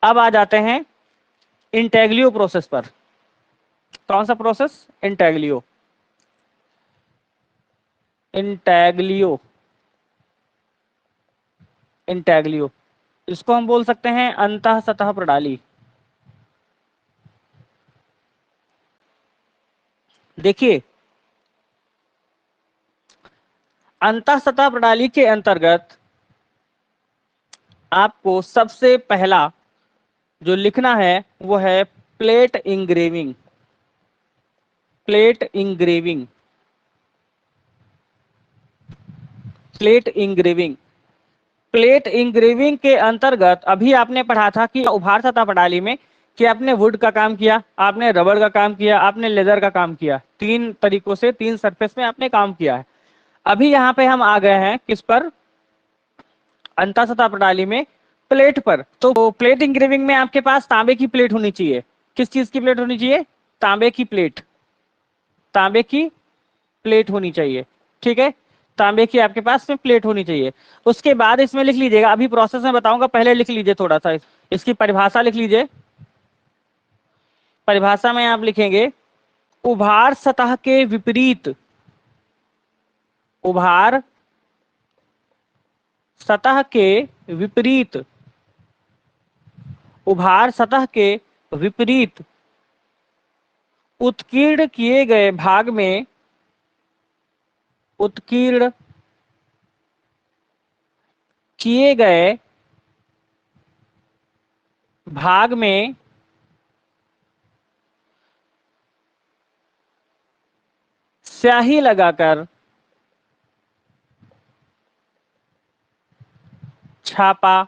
अब आ जाते हैं इंटेग्लियो प्रोसेस पर। कौन सा प्रोसेस? इंटेग्लियो। इंटेग्लियो, इंटेग्लियो, इसको हम बोल सकते हैं अंतः सतह प्रणाली। देखिए, अंतः सतह प्रणाली के अंतर्गत आपको सबसे पहला जो लिखना है वो है plate engraving. Plate engraving, plate engraving. Plate engraving के अंतर्गत अभी आपने पढ़ा था कि उभार सतह प्रणाली में कि आपने वुड का काम किया, आपने रबड़ का काम किया, आपने लेदर का काम किया। तीन तरीकों से, तीन सरफेस में आपने काम किया है। अभी यहाँ पे हम आ गए हैं किस पर? अंतः सतह प्रणाली में प्लेट पर। तो प्लेट इंग्रेविंग में आपके पास तांबे की प्लेट होनी चाहिए। किस चीज की प्लेट होनी चाहिए? तांबे की प्लेट। तांबे की प्लेट होनी चाहिए, ठीक है। तांबे की आपके पास में प्लेट होनी चाहिए। उसके बाद इसमें लिख लीजिएगा, अभी प्रोसेस में बताऊंगा, पहले लिख लीजिए थोड़ा सा इसकी परिभाषा लिख लीजिए। परिभाषा में आप लिखेंगे उभार सतह के विपरीत, उभार सतह के विपरीत, उभार सतह के विपरीत उत्कीर्ण किए गए भाग में, उत्कीर्ण किए गए भाग में स्याही लगाकर छापा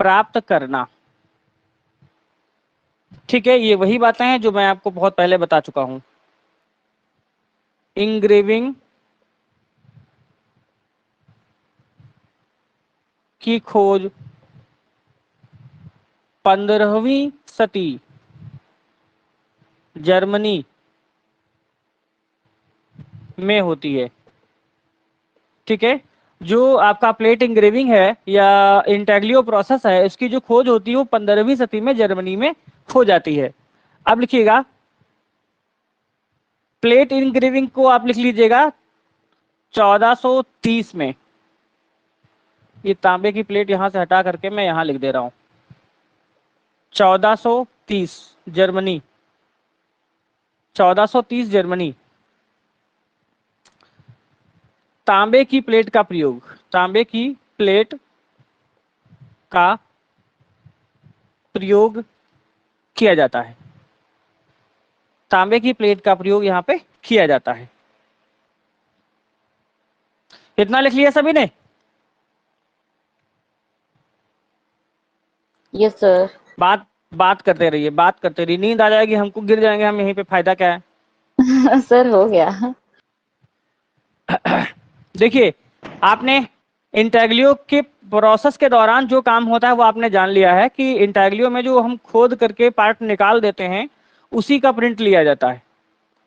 प्राप्त करना। ठीक है, ये वही बातें हैं जो मैं आपको बहुत पहले बता चुका हूं। इंग्रेविंग की खोज 15वीं सदी जर्मनी में होती है। ठीक है, जो आपका प्लेट इंग्रेविंग है या इंटेग्लियो प्रोसेस है, इसकी जो खोज होती है वो 15वीं सदी में जर्मनी में हो जाती है। अब लिखिएगा, प्लेट इंग्रेविंग को आप लिख लीजिएगा 1430 में। ये तांबे की प्लेट यहां से हटा करके मैं यहां लिख दे रहा हूं 1430 जर्मनी, 1430 जर्मनी। तांबे की प्लेट का प्रयोग, तांबे की प्लेट का प्रयोग किया जाता है। तांबे की प्लेट का प्रयोग यहां पे किया जाता है। इतना लिख लिया सभी ने? Yes sir. बात बात करते रहिए, बात करते रहिए, नींद आ जाएगी हमको, गिर जाएंगे हम यहीं पे, फायदा क्या है? सर हो गया। देखिए, आपने इंटेग्लियो के प्रोसेस के दौरान जो काम होता है वो आपने जान लिया है कि इंटेग्लियो में जो हम खोद करके पार्ट निकाल देते हैं उसी का प्रिंट लिया जाता है।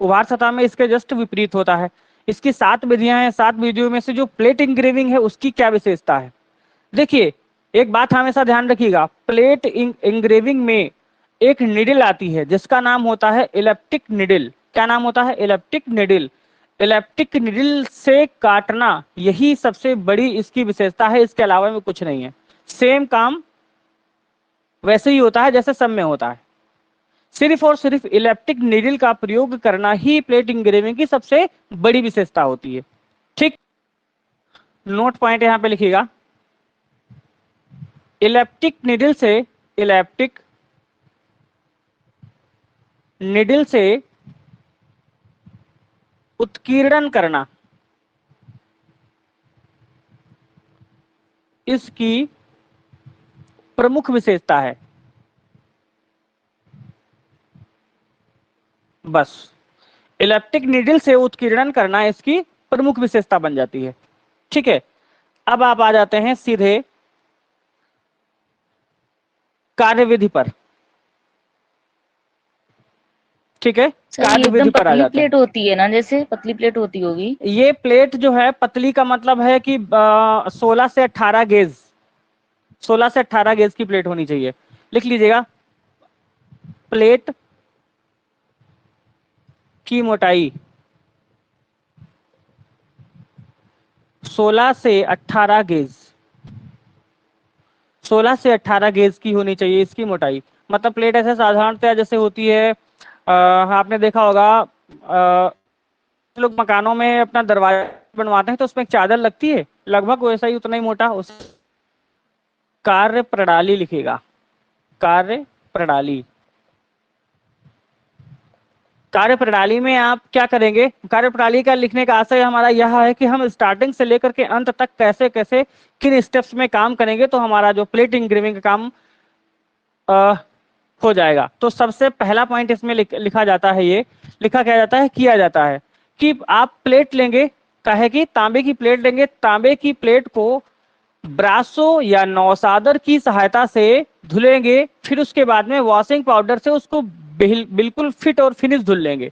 उभार सतह में इसके जस्ट विपरीत होता है। इसकी 7 विधियां हैं, 7 विधियों में से जो प्लेट इंग्रेविंग है उसकी क्या विशेषता है? देखिए, एक बात हमेशा ध्यान रखिएगा, प्लेट इंग्रेविंग में एक निडल आती है जिसका नाम होता है इलेप्टिक निडल। क्या नाम होता है? Elliptic needle. इलेप्टिक निडल से काटना, यही सबसे बड़ी इसकी विशेषता है, इसके अलावा में कुछ नहीं है। सेम काम वैसे ही होता है जैसे सब में होता है, सिर्फ और सिर्फ इलेप्टिक निडल का प्रयोग करना ही प्लेट इंग्रेविंग की सबसे बड़ी विशेषता होती है। ठीक, नोट पॉइंट यहां पे लिखिएगा, इलेप्टिक निडल से, इलेप्टिक निडल से उत्कीर्णन करना इसकी प्रमुख विशेषता है। बस, इलेप्टिक निडल से उत्कीर्णन करना इसकी प्रमुख विशेषता बन जाती है। ठीक है, अब आप आ जाते हैं सीधे कार्यविधि पर। ठीक है, सर ये कार्यविधि एकदम पर आ पतली जाते हैं। प्लेट होती है ना, जैसे पतली प्लेट होती होगी। ये प्लेट जो है पतली का मतलब है कि 16 से 18 गेज, 16 से 18 गेज की प्लेट होनी चाहिए। लिख लीजिएगा, प्लेट की मोटाई 16 से 18 गेज, 16 से 18 गेज की होनी चाहिए इसकी मोटाई। मतलब प्लेट ऐसे साधारणतः जैसे होती है, आपने देखा होगा, लोग मकानों में अपना दरवाजा बनवाते हैं तो उसमें एक चादर लगती है, लगभग वैसा ही उतना ही मोटा। उस कार्य प्रणाली लिखेगा, कार्य प्रणाली। कार्य प्रणाली में आप क्या करेंगे, कार्य प्रणाली का लिखने का आशय हमारा यह है कि हम स्टार्टिंग से लेकर के अंत तक कैसे कैसे किन स्टेप्स में काम करेंगे तो हमारा जो प्लेट इंग्रेविंग का काम हो जाएगा। तो सबसे पहला पॉइंट इसमें लिखा जाता है, ये लिखा क्या जाता है, किया जाता है कि आप प्लेट लेंगे, कहे कि तांबे की प्लेट लेंगे, तांबे की प्लेट को ब्रासो या नौसादर की सहायता से धुलेंगे, फिर उसके बाद में वॉशिंग पाउडर से उसको बिल्कुल फिट और फिनिश धुल लेंगे।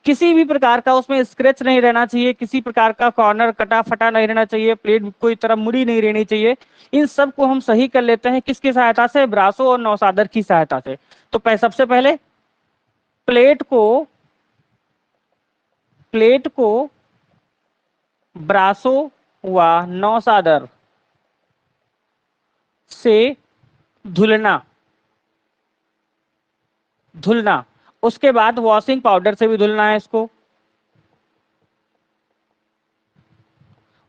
किसी भी प्रकार का उसमें स्क्रैच नहीं रहना चाहिए, किसी प्रकार का कॉर्नर कटा फटा नहीं रहना चाहिए, प्लेट कोई तरह मुड़ी नहीं रहनी चाहिए। इन सब को हम सही कर लेते हैं किसकी सहायता से, ब्रासो और नौसादर की सहायता से। तो सबसे पहले प्लेट को ब्रासो व नौसादर से धुलना, उसके बाद वॉशिंग पाउडर से भी धुलना है इसको,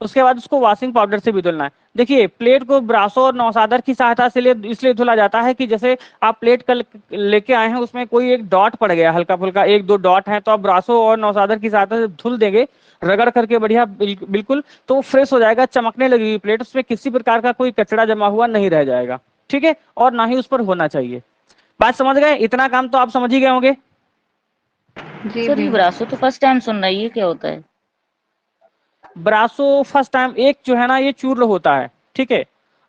उसके बाद उसको वॉशिंग पाउडर से भी धुलना है। देखिए प्लेट को ब्रासो और नौसादर की सहायता से इसलिए धुला जाता है कि जैसे आप प्लेट का लेके आए हैं, उसमें कोई एक डॉट पड़ गया, हल्का फुल्का एक दो डॉट है, तो आप ब्रासो और नौसादर की सहायता से धुल देंगे, रगड़ करके बढ़िया बिल्कुल, तो वो फ्रेश हो जाएगा, चमकने लगेगी प्लेट, उसमें किसी प्रकार का कोई कचरा जमा हुआ नहीं रह जाएगा। ठीक है, और ना ही उस पर होना चाहिए। बात समझ गए, इतना काम तो आप समझ ही गए होंगे। जी सर ये भैया। ब्रासो तो फर्स्ट टाइम सुन रही है, क्या होता है? ब्रासो फर्स्ट टाइम, एक जो है ना ये चूर्ण होता है, ठीक है,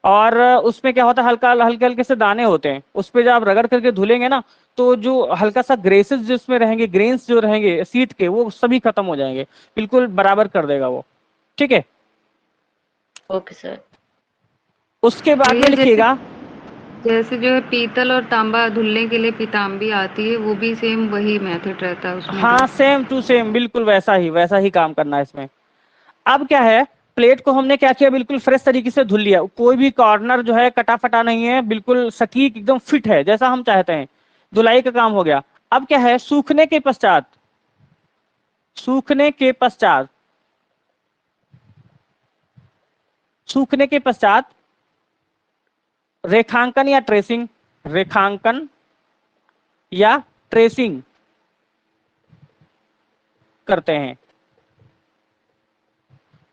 और उसमें क्या होता है, हल्के हल्के से दाने होते हैं, उस पे जब आप रगड़ करके धुलेंगे ना, तो जो हल्का सा ग्रेसेस जिसमें रहेंगे, ग्रेन्स जो रहेंगे सीट के, वो सभी खत्म हो जाएंगे, बिल्कुल बराबर कर देगा वो। ठीक है, ओके सर। उसके बाद में भैया लिखिएगा, जैसे जो है पीतल और तांबा धुलने के लिए पीताम्बी आती है, वो भी सेम वही मेथड रहता है उसमें भी। हाँ सेम टू सेम, बिल्कुल वैसा ही काम करना है इसमें। अब क्या है, प्लेट को हमने क्या किया, बिल्कुल फ्रेश तरीके से धुल लिया, कोई भी कॉर्नर जो है कटा फटा नहीं है, बिल्कुल सटीक एकदम फिट है जैसा हम चाहते हैं, धुलाई का काम हो गया। अब क्या है, सूखने के पश्चात, सूखने के पश्चात, सूखने के पश्चात रेखांकन या ट्रेसिंग, रेखांकन या ट्रेसिंग करते हैं।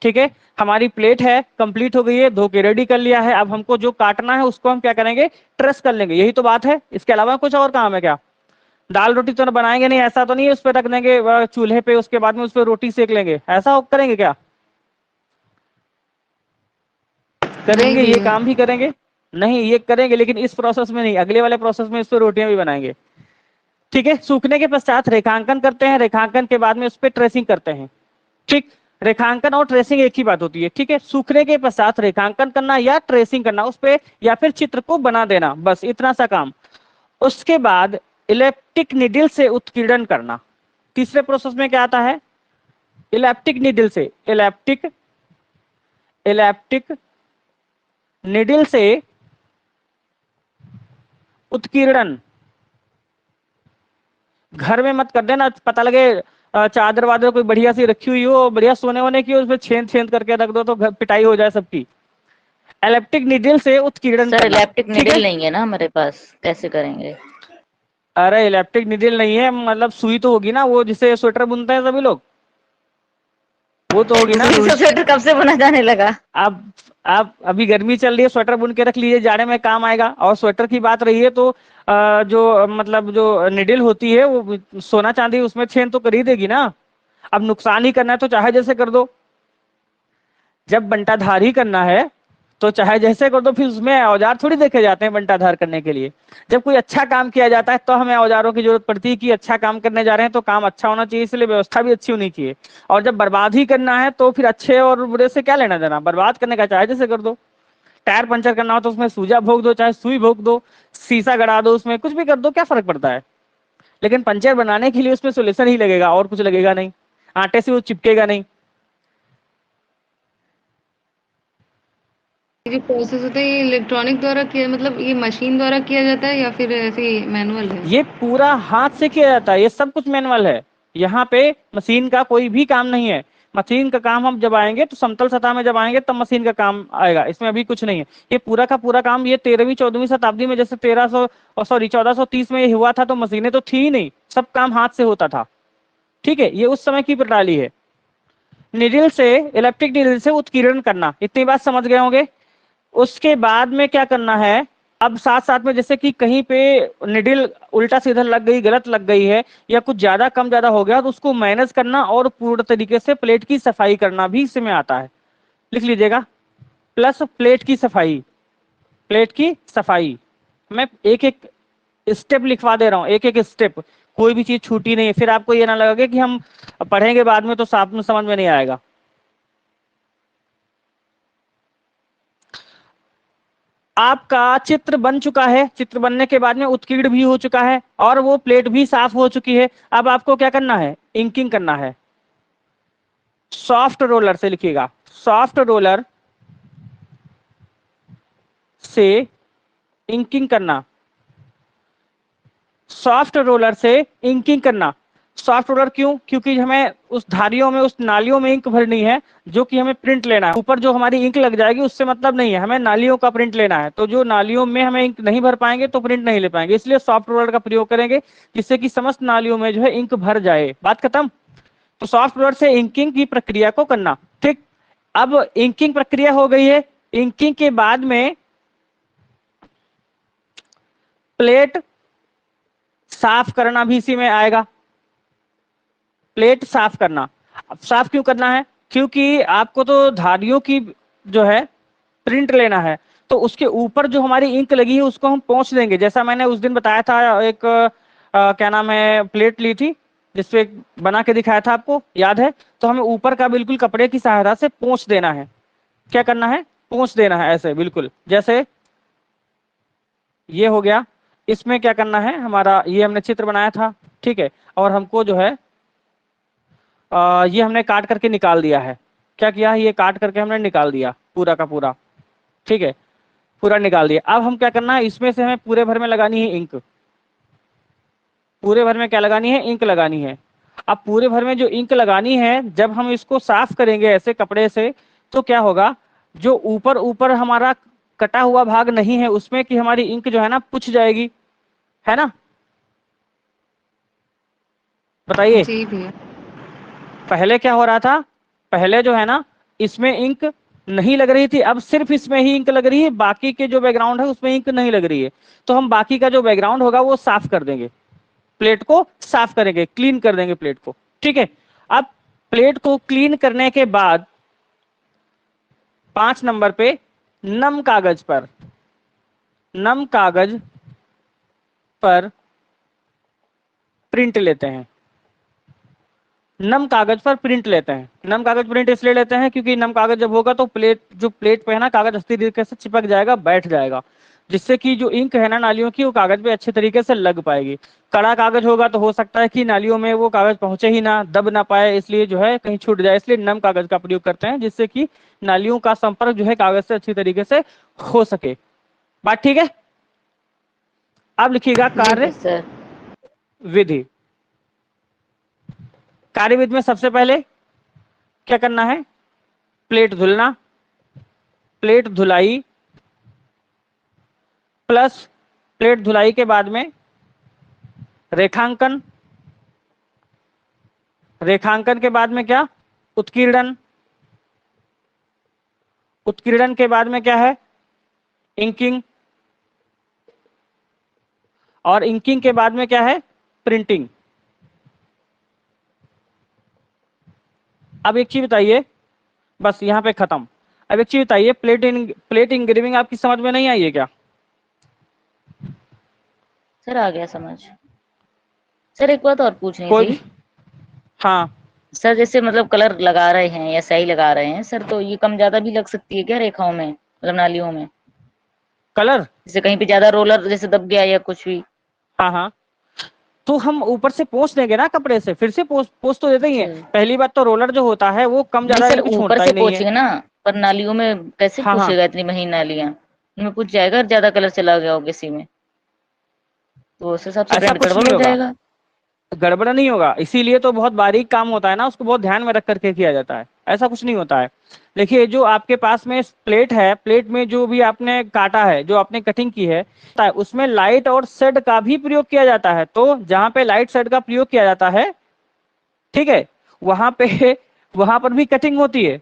ठीक है, हमारी प्लेट है, कंप्लीट हो गई है, धो के रेडी कर लिया है, अब हमको जो काटना है उसको हम क्या करेंगे, ट्रेस कर लेंगे, यही तो बात है, इसके अलावा कुछ और काम है क्या? दाल रोटी तो बनाएंगे नहीं, ऐसा तो नहीं है उस पर रख देंगे चूल्हे पे, उसके बाद में उस पर रोटी सेक लेंगे, ऐसा करेंगे क्या? करेंगे, नहीं ये भैया। काम भी करेंगे, नहीं ये करेंगे लेकिन इस प्रोसेस में नहीं, अगले वाले प्रोसेस में इस पर रोटियां भी बनाएंगे। ठीक है, सूखने के पश्चात रेखांकन करते हैं, रेखांकन के बाद में उस पर ट्रेसिंग करते हैं। ठीक, रेखांकन और ट्रेसिंग एक ही बात होती है। ठीक है, सूखने के पश्चात रेखांकन करना या ट्रेसिंग करना उस पे, या फिर चित्र को बना देना, बस इतना सा काम। उसके बाद इलेप्टिक निडल से उत्कीर्णन करना। तीसरे प्रोसेस में क्या आता है, इलेप्टिक निडल से, इलेप्टिक निडल से उत्कीर्णन। घर में मत कर देना, पता लगे चादर वादर कोई बढ़िया सी रखी हुई हो, बढ़िया सोने होने की, उसमें छेद छेद करके रख दो तो पिटाई हो जाए सबकी। इलेप्टिक निडल से उत्कीर्णन सर करना। इलेक्ट्रिक ठीक है, नीडल नहीं है ना हमारे पास, कैसे करेंगे? अरे इलेप्टिक निडल नहीं है, मतलब सुई तो होगी ना, वो जिसे स्वेटर बुनते हैं सभी लोग, वो तो होगी ना। सुई से स्वेटर कब से बुना जाने लगा? अब अभी गर्मी चल रही है, स्वेटर बुन के रख लीजिए, जाड़े में काम आएगा। और स्वेटर की बात रही है तो जो मतलब जो निडल होती है वो सोना चांदी उसमें छेद तो कर ही देगी ना। अब नुकसान ही करना है तो चाहे जैसे कर दो, जब बंटाधार ही करना है तो चाहे जैसे कर दो, फिर उसमें औजार थोड़ी देखे जाते हैं बंटाधार करने के लिए। जब कोई अच्छा काम किया जाता है तो हमें औजारों की जरूरत पड़ती है कि अच्छा काम करने जा रहे हैं तो काम अच्छा होना चाहिए, इसलिए व्यवस्था भी अच्छी होनी चाहिए। और जब बर्बाद ही करना है तो फिर अच्छे और बुरे से क्या लेना देना, बर्बाद करने का चाहे जैसे कर दो। टायर पंचर करना हो तो उसमें सूजा भोग दो, चाहे सुई भोग दो, शीशा गड़ा दो, उसमें कुछ भी कर दो, क्या फर्क पड़ता है। लेकिन पंचर बनाने के लिए उसमें सोल्यूशन ही लगेगा, और कुछ लगेगा नहीं, आटे से वो चिपकेगा नहीं। ये जो प्रोसेस होता है ये इलेक्ट्रॉनिक द्वारा किया, मतलब ये मशीन द्वारा किया जाता है या फिर ऐसे ही मैनुअल है? ये पूरा हाथ से किया जाता है, ये सब कुछ मैनुअल है। यहाँ पे मशीन का कोई भी काम नहीं है। मशीन का काम हम जब आएंगे तो समतल सतह में जब आएंगे तब मशीन का काम आएगा, इसमें अभी कुछ नहीं है। ये पूरा का पूरा काम ये 13वीं-14वीं शताब्दी में, जैसे 1430 में ये हुआ था, तो मशीनें तो थी ही नहीं, सब काम हाथ से होता था। ठीक है, ये उस समय की प्रणाली है। निडिल से, इलेक्ट्रिक निडिल से उत्कीर्ण करना, इतनी बात समझ गए होंगे। उसके बाद में क्या करना है, अब साथ साथ में जैसे कि कहीं पे निडिल उल्टा सीधा लग गई, गलत लग गई है, या कुछ ज्यादा कम ज्यादा हो गया, तो उसको मैनेज करना और पूर्ण तरीके से प्लेट की सफाई करना भी इसमें आता है। लिख लीजिएगा, प्लस प्लेट की सफाई, प्लेट की सफाई। मैं एक एक स्टेप लिखवा दे रहा हूँ, एक एक स्टेप, कोई भी चीज छूटी नहीं है, फिर आपको ये ना लगे कि हम पढ़ेंगे बाद में तो साफ में समझ में नहीं आएगा। आपका चित्र बन चुका है, चित्र बनने के बाद में उत्कीर्ण भी हो चुका है और वो प्लेट भी साफ हो चुकी है। अब आपको क्या करना है, इंकिंग करना है। सॉफ्ट रोलर से लिखिएगा, सॉफ्ट रोलर से इंकिंग करना, सॉफ्ट रोलर से इंकिंग करना। सॉफ्ट रोलर क्यों, क्योंकि हमें उस धारियों में, उस नालियों में इंक भरनी है जो कि हमें प्रिंट लेना है। ऊपर जो हमारी इंक लग जाएगी उससे मतलब नहीं है, हमें नालियों का प्रिंट लेना है। तो जो नालियों में हमें इंक नहीं भर पाएंगे तो प्रिंट नहीं ले पाएंगे, इसलिए सॉफ्ट रोलर का प्रयोग करेंगे, जिससे कि समस्त नालियों में जो है इंक भर जाए। बात खत्म। तो सॉफ्ट रोलर से इंकिंग की प्रक्रिया को करना। ठीक, अब इंकिंग प्रक्रिया हो गई है। इंकिंग के बाद में प्लेट साफ करना भी इसी में आएगा। प्लेट साफ करना, अब साफ क्यों करना है, क्योंकि आपको तो धारियों की जो है प्रिंट लेना है, तो उसके ऊपर जो हमारी इंक लगी है उसको हम पोंछ देंगे। जैसा मैंने उस दिन बताया था, एक क्या नाम है, प्लेट ली थी जिसपे बना के दिखाया था, आपको याद है। तो हमें ऊपर का बिल्कुल कपड़े की सहायता से पोंछ देना है। क्या करना है, पोंछ देना है, ऐसे बिल्कुल जैसे ये हो गया। इसमें क्या करना है, हमारा ये हमने चित्र बनाया था, ठीक है, और हमको जो है ये हमने काट करके निकाल दिया है। क्या किया, ये काट करके हमने निकाल दिया पूरा का पूरा, ठीक है, पूरा निकाल दिया। अब हम क्या करना है, इसमें से हमें पूरे भर में लगानी है इंक। पूरे भर में क्या लगानी है, इंक लगानी है। अब पूरे भर में जो इंक लगानी है, जब हम इसको साफ करेंगे ऐसे कपड़े से, तो क्या होगा, जो ऊपर ऊपर हमारा कटा हुआ भाग नहीं है उसमें कि हमारी इंक जो है ना पुछ जाएगी, है ना। बताइए, जी भैया। पहले क्या हो रहा था, पहले जो है ना इसमें इंक नहीं लग रही थी, अब सिर्फ इसमें ही इंक लग रही है, बाकी के जो बैकग्राउंड है उसमें इंक नहीं लग रही है। तो हम बाकी का जो बैकग्राउंड होगा वो साफ कर देंगे, प्लेट को साफ करेंगे, क्लीन कर देंगे प्लेट को, ठीक है। अब प्लेट को क्लीन करने के बाद 5 नंबर पे नम कागज पर, नम कागज पर प्रिंट लेते हैं। नम कागज पर प्रिंट लेते हैं। नम कागज प्रिंट इसलिए लेते हैं क्योंकि नम कागज जब होगा तो प्लेट, जो प्लेट पे है ना कागज अच्छी तरीके से चिपक जाएगा, बैठ जाएगा, जिससे कि जो इंक है ना नालियों की वो कागज पे अच्छे तरीके से लग पाएगी। कड़ा कागज होगा तो हो सकता है कि नालियों में वो कागज पहुंचे ही ना, दब ना पाए, इसलिए जो है कहीं छूट जाए, इसलिए नम कागज का प्रयोग करते हैं, जिससे कि नालियों का संपर्क जो है कागज से अच्छी तरीके से हो सके। बात ठीक है। अब लिखिएगा कार्य सर। विधि। कार्य विधि में सबसे पहले क्या करना है, प्लेट धुलना, प्लेट धुलाई, प्लस प्लेट धुलाई के बाद में रेखांकन, रेखांकन के बाद में क्या, उत्कीर्णन, उत्कीर्णन के बाद में क्या है, इंकिंग, और इंकिंग के बाद में क्या है, प्रिंटिंग। अब एक चीज बताइए, बस यहाँ पे खत्म। अब एक चीज बताइए, प्लेट इंग्रेविंग आपकी समझ में नहीं आई है क्या? सर आ गया समझ। सर एक बात और पूछनी कोई, थी। हाँ सर जैसे मतलब कलर लगा रहे हैं या स्याही लगा रहे हैं सर, तो ये कम ज्यादा भी लग सकती है क्या रेखाओं में, मतलब नालियों में? कलर, जैसे कहीं पे ज्यादा रोलर जैसे दब गया या कुछ भी। हाँ हाँ, तो हम ऊपर से पोंछ देंगे ना कपड़े से, फिर से पोंछ पोंछ तो देते ही हैं। अच्छा। पहली बात तो रोलर जो होता है वो कम नहीं ज्यादा सर, इंक ऊपर छोड़ता से ही नहीं है। पोछेंगे ना, पर नालियों में कैसे हाँ हाँ, पोछेगा, इतनी महीन नालियां उनमें पूछ जाएगा, ज्यादा कलर चला गया हो किसी में, तो उस हिसाब से ऐसा प्रिंट कुछ गड़बड़ नहीं हो होगा, जाएगा। गड़बड़ नहीं होगा, इसीलिए तो बहुत बारीक काम होता है ना, उसको बहुत ध्यान में रख करके किया जाता है। ऐसा कुछ नहीं होता है। देखिए जो आपके पास में प्लेट है, प्लेट में जो भी आपने काटा है, जो आपने कटिंग की है, उसमें लाइट और शेड का भी प्रयोग किया जाता है। तो जहाँ पे लाइट शेड का प्रयोग किया जाता है, ठीक है, वहां पे वहां पर भी कटिंग होती है,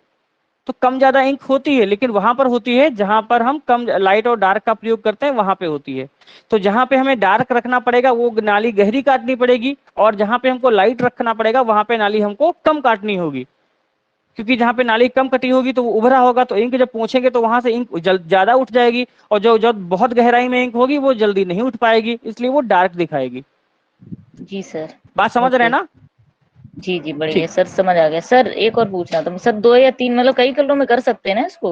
तो कम ज्यादा इंक होती है, लेकिन वहां पर होती है जहां पर हम कम लाइट और डार्क का प्रयोग करते हैं, वहां पे होती है। तो जहां पे हमें डार्क रखना पड़ेगा वो नाली गहरी काटनी पड़ेगी, और जहां पे हमको लाइट रखना पड़ेगा वहां पे नाली हमको कम काटनी होगी। क्योंकि जहां पे नाली कम कटी होगी तो वो उभरा होगा, तो इंक जब पहुंचेंगे तो वहां से इंक ज्यादा उठ जाएगी, और जो जब बहुत गहराई में इंक होगी वो जल्दी नहीं उठ पाएगी, इसलिए वो डार्क दिखाएगी। जी सर। बात समझ रहे हैं ओके। ना? जी जी बढ़िया ठीक। सर, समझ आ गया सर। एक और पूछना था सर, 2 या 3 मतलब कई कलरों में कर सकते हैं ना इसको,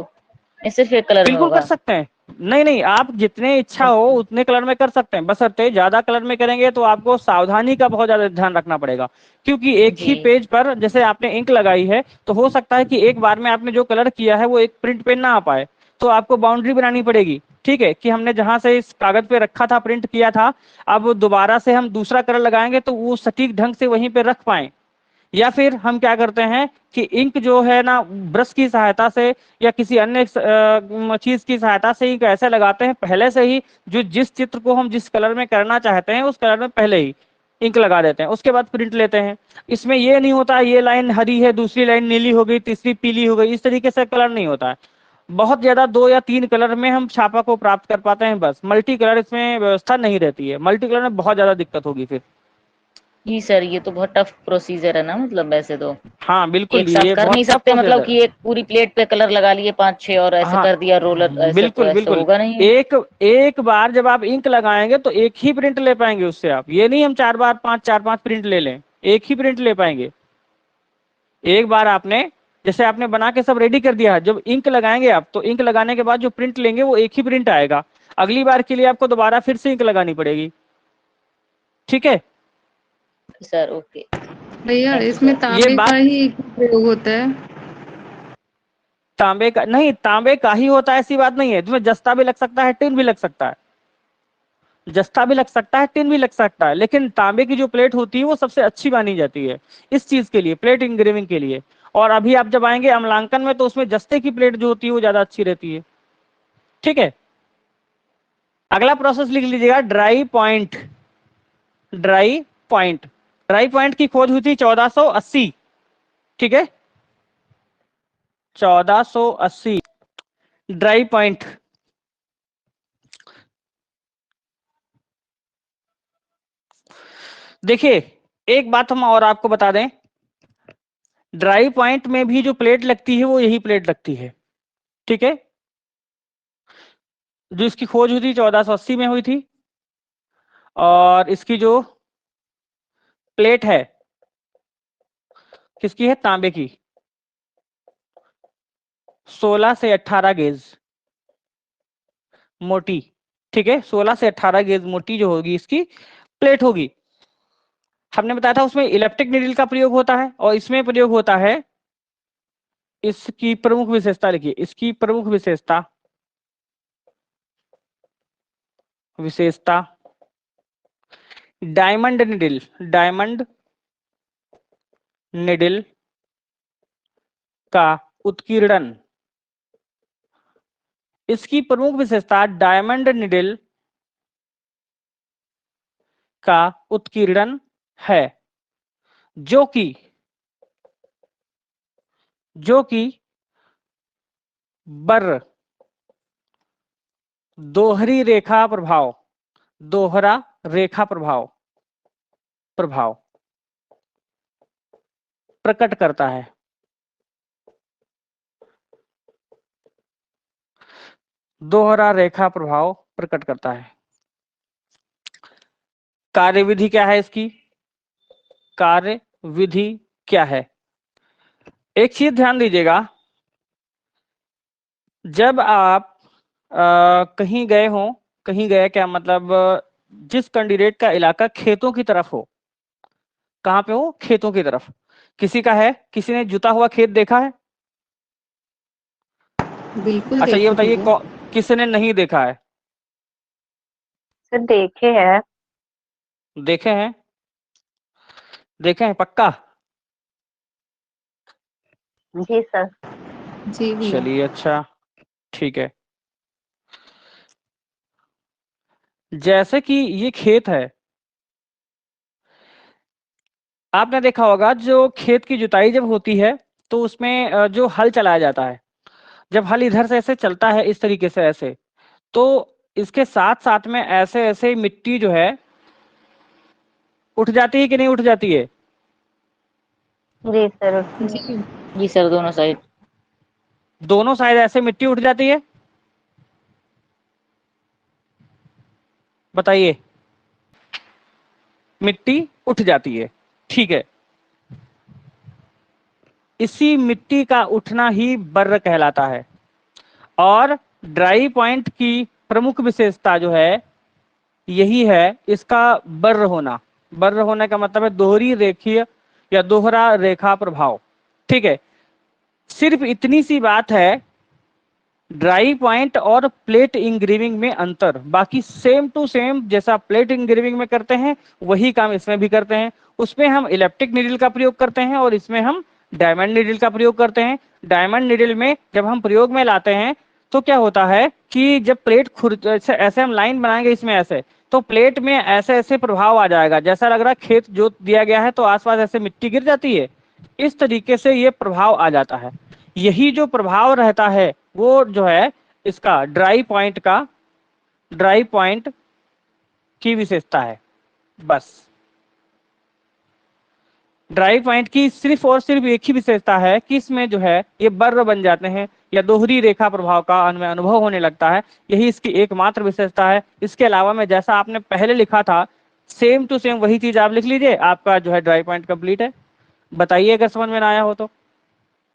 या सिर्फ एक कलर में बिल्कुल कर होगा? सकते हैं। नहीं नहीं, आप जितने इच्छा हो ओके। उतने कलर में कर सकते हैं, बशर्ते ज्यादा कलर में करेंगे तो आपको सावधानी का बहुत ज्यादा ध्यान रखना पड़ेगा। क्योंकि एक जी। ही पेज पर जैसे आपने इंक लगाई है, तो हो सकता है कि एक बार में आपने जो कलर किया है वो एक प्रिंट पे ना आ पाए, तो आपको बाउंड्री बनानी पड़ेगी। ठीक है, कि हमने जहां से इस कागज पे रखा था, प्रिंट किया था, अब दोबारा से हम दूसरा कलर लगाएंगे तो वो सटीक ढंग से वहीं पे रख पाए। या फिर हम क्या करते हैं कि इंक जो है ना, ब्रश की सहायता से या किसी अन्य चीज की सहायता से इंक ऐसे लगाते हैं पहले से ही, जो जिस चित्र को हम जिस कलर में करना चाहते हैं उस कलर में पहले ही इंक लगा देते हैं, उसके बाद प्रिंट लेते हैं। इसमें ये नहीं होता ये लाइन हरी है, दूसरी लाइन नीली हो गई, तीसरी पीली हो गई, इस तरीके से कलर नहीं होता है। बहुत ज्यादा 2 या 3 कलर में हम छापा को प्राप्त कर पाते हैं, बस मल्टी कलर इसमें व्यवस्था नहीं रहती है, मल्टी कलर में बहुत ज्यादा दिक्कत होगी फिर। जी सर, ये तो बहुत टफ प्रोसीजर है ना, मतलब वैसे तो हाँ बिल्कुल, एक साथ ये कर नहीं बहुत टफ सकते, मतलब प्रोसेस कि एक पूरी प्लेट पे कलर लगा लिए 5 6 और ऐसे हाँ कर दिया रोलर, ऐसे तो बिल्कुल ऐसे बिल्कुल, होगा नहीं। एक एक बार जब आप इंक लगाएंगे तो एक ही प्रिंट ले पाएंगे उससे आप, ये नहीं हम 4 बार 5 4 5 प्रिंट ले लें, एक ही प्रिंट ले पाएंगे। एक बार आपने, जैसे आपने बना के सब रेडी कर दिया है, जब इंक लगाएंगे आप तो इंक लगाने के बाद जो प्रिंट लेंगे वो एक ही प्रिंट आएगा, अगली बार के लिए आपको दोबारा फिर से इंक लगानी पड़ेगी। ठीक है, सर ओके। भैया थैंक यू इसमें सर। ये तांबे का बात ही प्रयोग होता है? तांबे का नहीं, तांबे का ही होता है ऐसी बात नहीं है, इसमें जस्ता भी लग सकता है, टिन भी लग सकता है, जस्ता भी लग सकता है, टिन भी लग सकता है, लेकिन तांबे की जो प्लेट होती है वो सबसे अच्छी मानी जाती है इस चीज के लिए, प्लेट इंग्रेविंग के लिए। और अभी आप जब आएंगे अमलांकन में तो उसमें जस्ते की प्लेट जो होती है वो ज्यादा अच्छी रहती है। ठीक है, अगला प्रोसेस लिख लीजिएगा, dry point. Dry point, dry point की खोज हुई थी 1480। ठीक है, 1480, ड्राई पॉइंट। देखिए एक बात हम और आपको बता दें, ड्राई पॉइंट में भी जो प्लेट लगती है वो यही प्लेट लगती है। ठीक है, जो इसकी खोज हुई थी 1480 में हुई थी, और इसकी जो प्लेट है किसकी है, तांबे की, 16 से 18 गेज मोटी। ठीक है, 16 से 18 गेज मोटी जो होगी इसकी प्लेट होगी। हमने बताया था उसमें इलेक्ट्रिक नीडल का प्रयोग होता है, और इसमें प्रयोग होता है, इसकी प्रमुख विशेषता लिखिए, इसकी प्रमुख विशेषता, विशेषता डायमंड निडल, डायमंड निडल का उत्कीर्णन। इसकी प्रमुख विशेषता डायमंड निडल का उत्कीर्णन है, जो कि जो कि बर दोहरी रेखा प्रभाव, दोहरा रेखा प्रभाव प्रभाव प्रकट करता है। दोहरा रेखा प्रभाव प्रकट करता है। कार्यविधि क्या है इसकी, कार्य विधि क्या है, एक चीज ध्यान दीजिएगा, जब आप कहीं गए हो, कहीं गए क्या मतलब जिस कैंडिडेट का इलाका खेतों की तरफ हो। कहाँ पे हो? खेतों की तरफ। किसी का है, किसी ने जुता हुआ खेत देखा है? बिल्कुल अच्छा ये देखे थे बताइए सर। किसने नहीं देखा है? सर देखे हैं। देखे हैं? देखे हैं पक्का? जी सर। जी भैया। चलिए अच्छा, ठीक है। जैसे कि ये खेत है, आपने देखा होगा जो खेत की जुताई जब होती है तो उसमें जो हल चलाया जाता है, जब हल इधर से ऐसे चलता है इस तरीके से ऐसे, तो इसके साथ साथ में ऐसे ऐसे मिट्टी जो है उठ जाती है कि नहीं उठ जाती है? जी सर। जी। जी सर, दोनों साइड। दोनों साइड ऐसे मिट्टी उठ जाती है? बताइए। मिट्टी उठ जाती है, ठीक है। इसी मिट्टी का उठना ही बर्र कहलाता है। और ड्राई पॉइंट की प्रमुख विशेषता जो है यही है इसका बर्र होना। बर्र होने का मतलब है दोहरी रेखीय या दोहरा रेखा प्रभाव, ठीक है। सिर्फ इतनी सी बात है ड्राई पॉइंट और प्लेट इंग्रेविंग में अंतर, बाकी सेम टू सेम जैसा प्लेट इंग्रेविंग में करते हैं वही काम इसमें भी करते हैं। उसमें हम इलेप्टिक नीडल का प्रयोग करते हैं और इसमें हम डायमंड नीडल का प्रयोग करते हैं। डायमंड नीडल में जब हम प्रयोग में लाते हैं तो क्या होता है कि जब प्लेट खुर ऐसे हम लाइन बनाएंगे इसमें ऐसे, तो प्लेट में ऐसे ऐसे प्रभाव आ जाएगा, जैसा लग रहा है खेत जोत दिया गया है तो आसपास ऐसे मिट्टी गिर जाती है, इस तरीके से ये प्रभाव आ जाता है। यही जो प्रभाव रहता है वो जो है इसका ड्राई पॉइंट की विशेषता है। बस ड्राई पॉइंट की सिर्फ और सिर्फ एक ही विशेषता है कि इसमें जो है ये बर्र बन जाते हैं या दोहरी रेखा प्रभाव का अनुभव होने लगता है, यही इसकी एकमात्र विशेषता है। इसके अलावा में जैसा आपने पहले लिखा था सेम टू सेम वही चीज आप लिख लीजिए, आपका जो है ड्राई पॉइंट कंप्लीट है। बताइए अगर समझ में ना आया हो तो।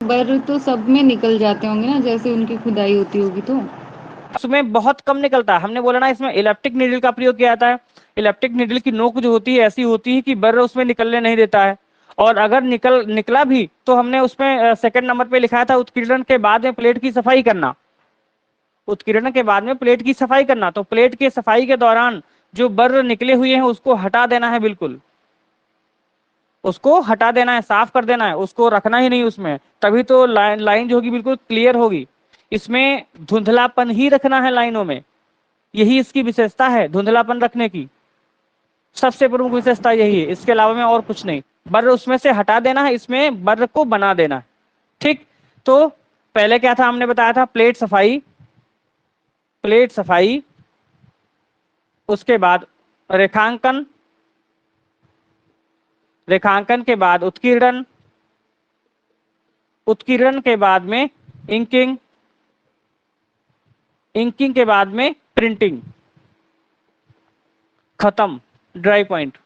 बर तो सब में निकल जाते होंगे ना, जैसे उनकी खुदाई होती होगी तो। उसमें बहुत कम निकलता है, हमने बोला ना इसमें इलेप्टिक नीडल का प्रयोग किया जाता है। इलेप्टिक नीडल की नोक जो होती है ऐसी होती है कि बर्र उसमें निकलने नहीं देता है, और अगर निकला भी तो हमने उसमें सेकंड नंबर पे लिखा था उत्कीर्णन के बाद में प्लेट की सफाई करना। उत्कीर्णन के बाद में प्लेट की सफाई करना, तो प्लेट की सफाई के दौरान जो बर्र निकले हुए हैं उसको हटा देना है, बिल्कुल उसको हटा देना है, साफ कर देना है, उसको रखना ही नहीं उसमें, तभी तो लाइन जो होगी बिल्कुल क्लियर होगी। इसमें धुंधलापन ही रखना है लाइनों में, यही इसकी विशेषता है धुंधलापन रखने की, सबसे प्रमुख विशेषता यही है, इसके अलावा में और कुछ नहीं। बर्र उसमें से हटा देना है, इसमें बर्र को बना देना है, ठीक। तो पहले क्या था हमने बताया था प्लेट सफाई, प्लेट सफाई, उसके बाद रेखांकन, रेखांकन के बाद उत्कीर्णन, उत्कीर्णन के बाद में इंकिंग, इंकिंग के बाद में प्रिंटिंग, खत्म ड्राई पॉइंट।